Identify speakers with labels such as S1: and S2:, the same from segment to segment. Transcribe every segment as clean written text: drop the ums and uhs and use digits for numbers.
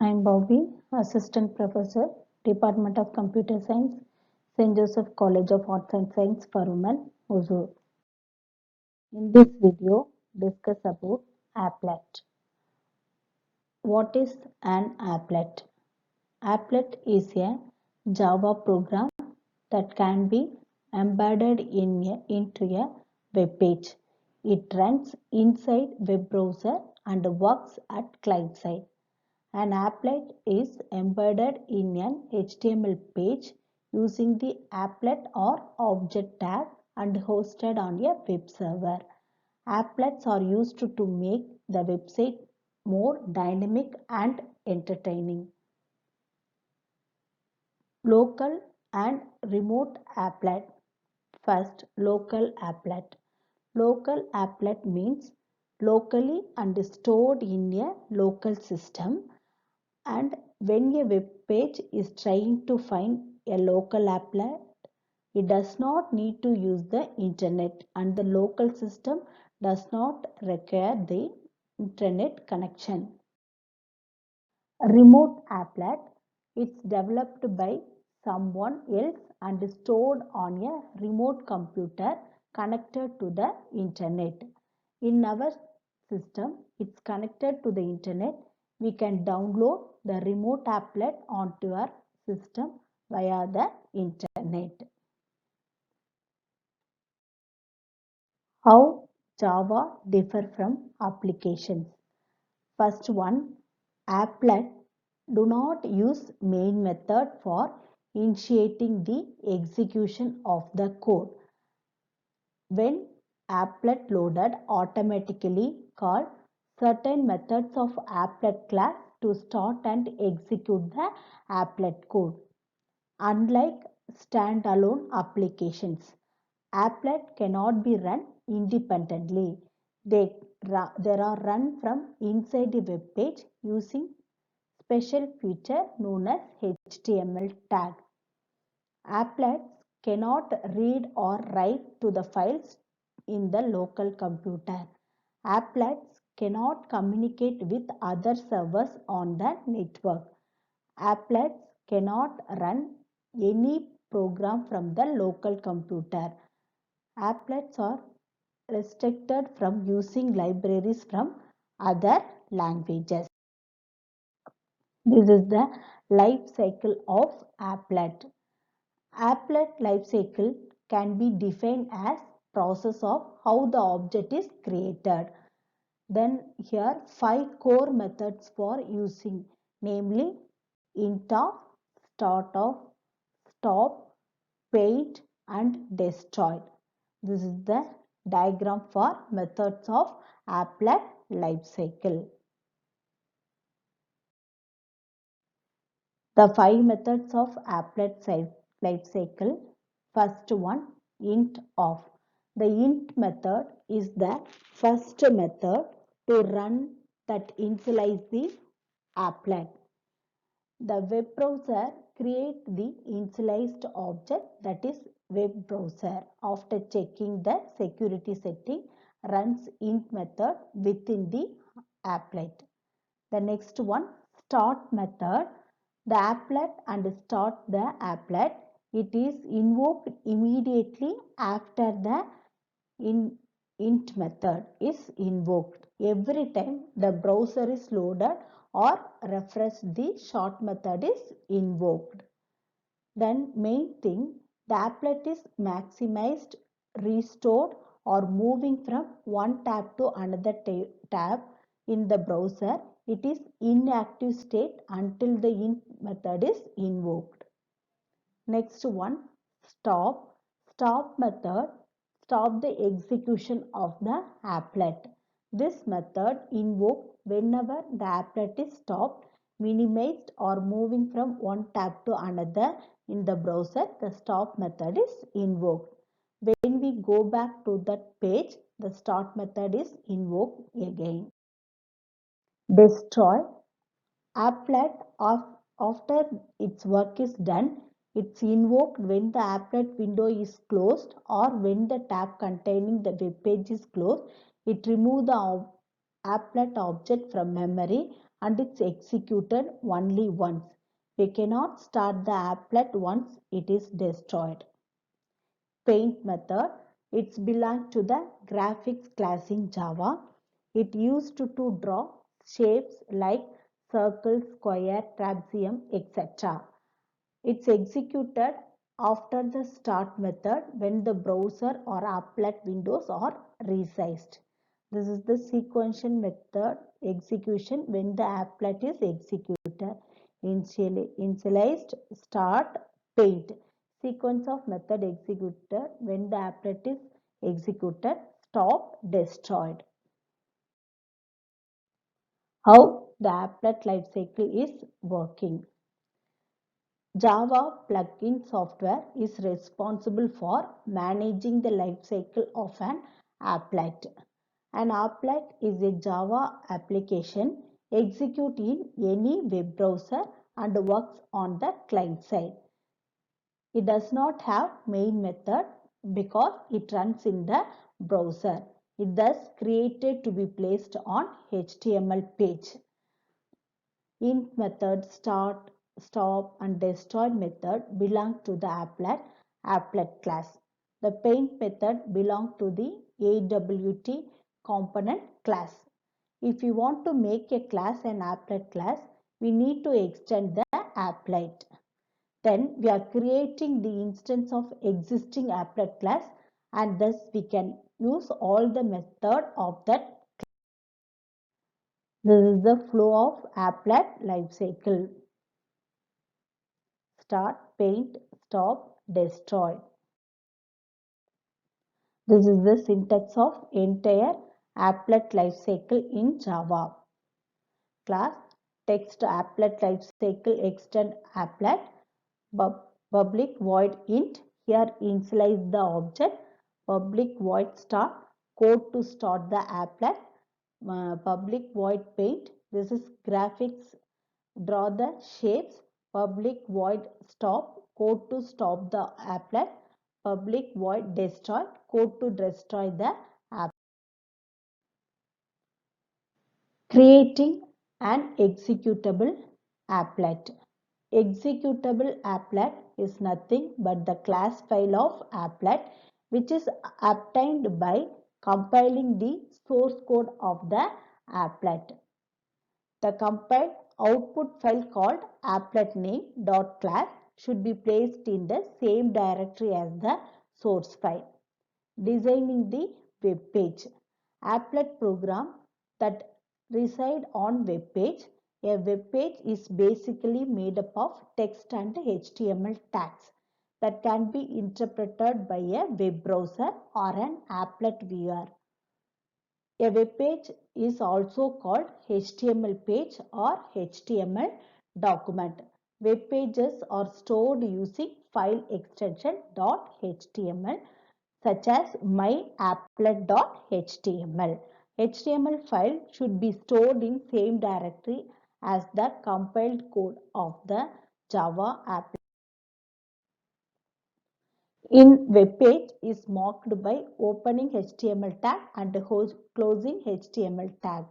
S1: I'm Bobby, Assistant Professor, Department of Computer Science, St. Josephs College of Arts and Science for Women, Hosur. In this video, discuss about Applet. What is an applet? Applet is a Java program that can be embedded into a web page. It runs inside web browser and works at client side. An applet is embedded in an HTML page using the applet or object tag and hosted on a web server. Applets are used to make the website more dynamic and entertaining. Local and remote applet. First, local applet. Local applet means locally and stored in a local system. And when a web page is trying to find a local applet, it does not need to use the internet, and the local system does not require the internet connection. A remote applet, it's developed by someone else and stored on a remote computer connected to the internet. In our system, it's connected to the internet. We can download the remote applet onto our system via the internet. How Java differ from applications? First one, applet do not use main method for initiating the execution of the code. When applet loaded, automatically call certain methods of applet class to start and execute the applet code. Unlike standalone applications, applet cannot be run independently. They are run from inside the web page using special feature known as HTML tag. Applets cannot read or write to the files in the local computer. Applets cannot communicate with other servers on the network. Applets cannot run any program from the local computer. Applets are restricted from using libraries from other languages. This is the life cycle of applet. Applet life cycle can be defined as process of how the object is created. Then here 5 core methods for using, namely int of, start of, stop, paint and destroy. This is the diagram for methods of applet life cycle. The 5 methods of applet life cycle. First one, int of. The int method is the first method to run that initialize the applet. The web browser creates the initialized object, that is web browser. After checking the security setting, runs int method within the applet. The next one, start method. The applet and start the applet. It is invoked immediately after the int method is invoked. Every time the browser is loaded or refreshed, the start method is invoked. Then main thing, the applet is maximized, restored or moving from one tab to another tab in the browser. It is inactive state until the int method is invoked. Next one, stop. Stop method stop the execution of the applet. This method invoked whenever the applet is stopped, minimized or moving from one tab to another in the browser. The stop method is invoked. When we go back to that page, the start method is invoked again. Destroy. Applet after its work is done, it's invoked when the applet window is closed or when the tab containing the web page is closed. It removes the applet object from memory and it's executed only once. We cannot start the applet once it is destroyed. Paint method, it belongs to the graphics class in Java. It used to draw shapes like circle, square, trapezium, etc. It's executed after the start method when the browser or applet windows are resized. This is the sequential method execution when the applet is executed. Initialized, start, paint. Sequence of method executed when the applet is executed, stop, destroyed. How the applet lifecycle is working. Java plugin software is responsible for managing the lifecycle of an applet. An applet is a Java application execute in any web browser and works on the client side. It does not have main method because it runs in the browser. It thus created to be placed on HTML page. Int method, start, stop and destroy method belong to the applet class. The paint method belong to the AWT component class. If we want to make a class an applet class, we need to extend the applet. Then we are creating the instance of existing applet class and thus we can use all the method of that. This is the flow of applet lifecycle. Start, paint, stop, destroy. This is the syntax of entire applet lifecycle in Java. Class, text applet lifecycle extend applet, public void int, here initialize the object, public void start, code to start the applet, public void paint, this is graphics, draw the shapes, public void stop, code to stop the applet, public void destroy, code to destroy the applet. Creating an executable applet. Executable applet is nothing but the class file of applet which is obtained by compiling the source code of the applet. The compiled output file called applet name.class should be placed in the same directory as the source file. Designing the web page. Applet program that reside on web page. A web page is basically made up of text and HTML tags that can be interpreted by a web browser or an applet viewer. A web page is also called HTML page or HTML document. Web pages are stored using file extension .html such as myapplet.html. HTML file should be stored in same directory as the compiled code of the Java applet. In web page is marked by opening HTML tag and closing HTML tag.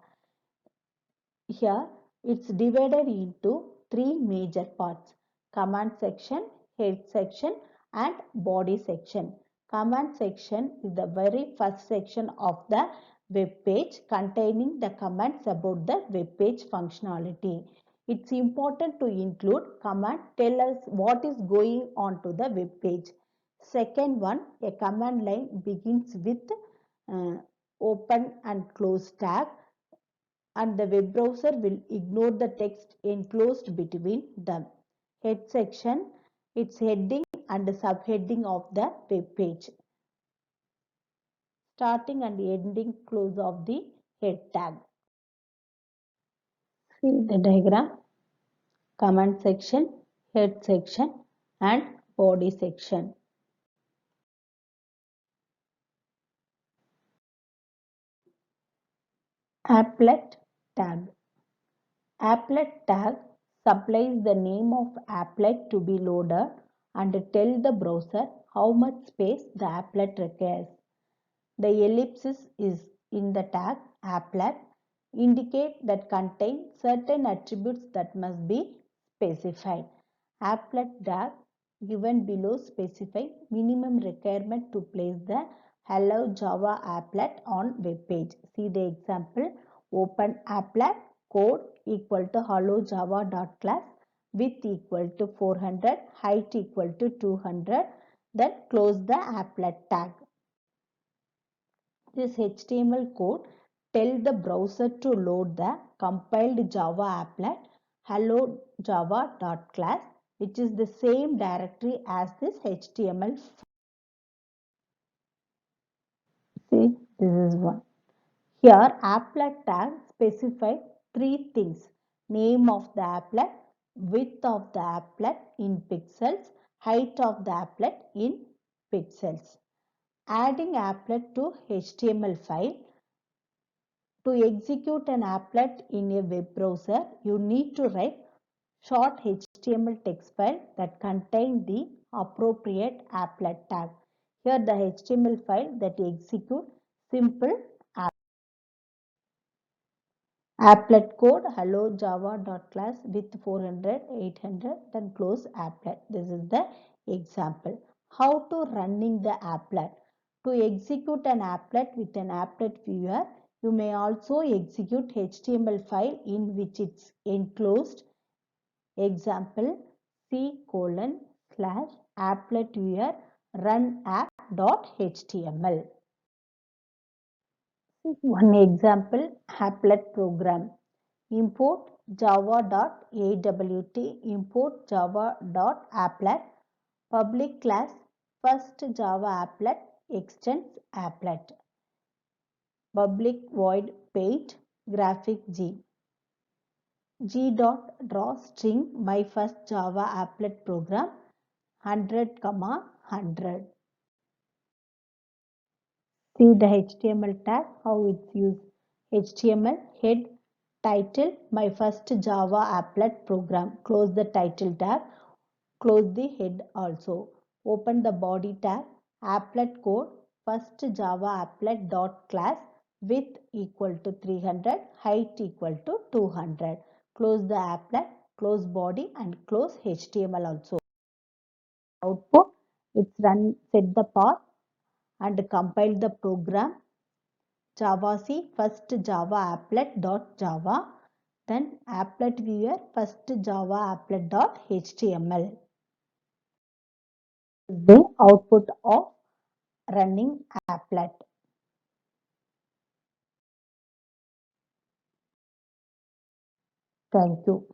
S1: Here it's divided into three major parts: command section, head section and body section. Command section is the very first section of the web page containing the commands about the web page functionality. It's important to include command tell us what is going on to the web page. Second one, a command line begins with open and close tag and the web browser will ignore the text enclosed between them. Head section, its heading and subheading of the web page. Starting and ending close of the head tag. See the diagram. Command section, head section and body section. Applet tag. Applet tag supplies the name of applet to be loaded and tell the browser how much space the applet requires. The ellipsis is in the tag applet. indicate that contain certain attributes that must be specified. Applet tag given below specify minimum requirement to place the Hello Java applet on web page. See the example. Open applet code equal to hello java.class, width equal to 400, height equal to 200. Then close the applet tag. This HTML code tell the browser to load the compiled Java applet hello java.class, which is the same directory as this HTML. See, this is one. Here applet tag specify three things: name of the applet, width of the applet in pixels, height of the applet in pixels. Adding applet to HTML file. To execute an applet in a web browser, you need to write short HTML text file that contain the appropriate applet tag. Here the HTML file that execute simple applet code hello java.class with 400, 800, then close applet. This is the example. How to running the applet? To execute an applet with an applet viewer, you may also execute HTML file in which it's enclosed. Example c:/applet viewer run app.html. One example applet program. Import java.awt, import java.applet, public class first Java applet extends applet, public void paint graphic g.draw string my first Java applet program 100, 100. See the HTML tag, how it's used. HTML head title my first Java applet program. Close the title tag. Close the head also. Open the body tag. Applet code first Java applet dot class width equal to 300, height equal to 200. Close the applet. Close body and close HTML also. Output. It's run. Set the path and compile the program. Javac first Java applet dot Java, then applet viewer first Java applet dot HTML. The output of running applet. Thank you.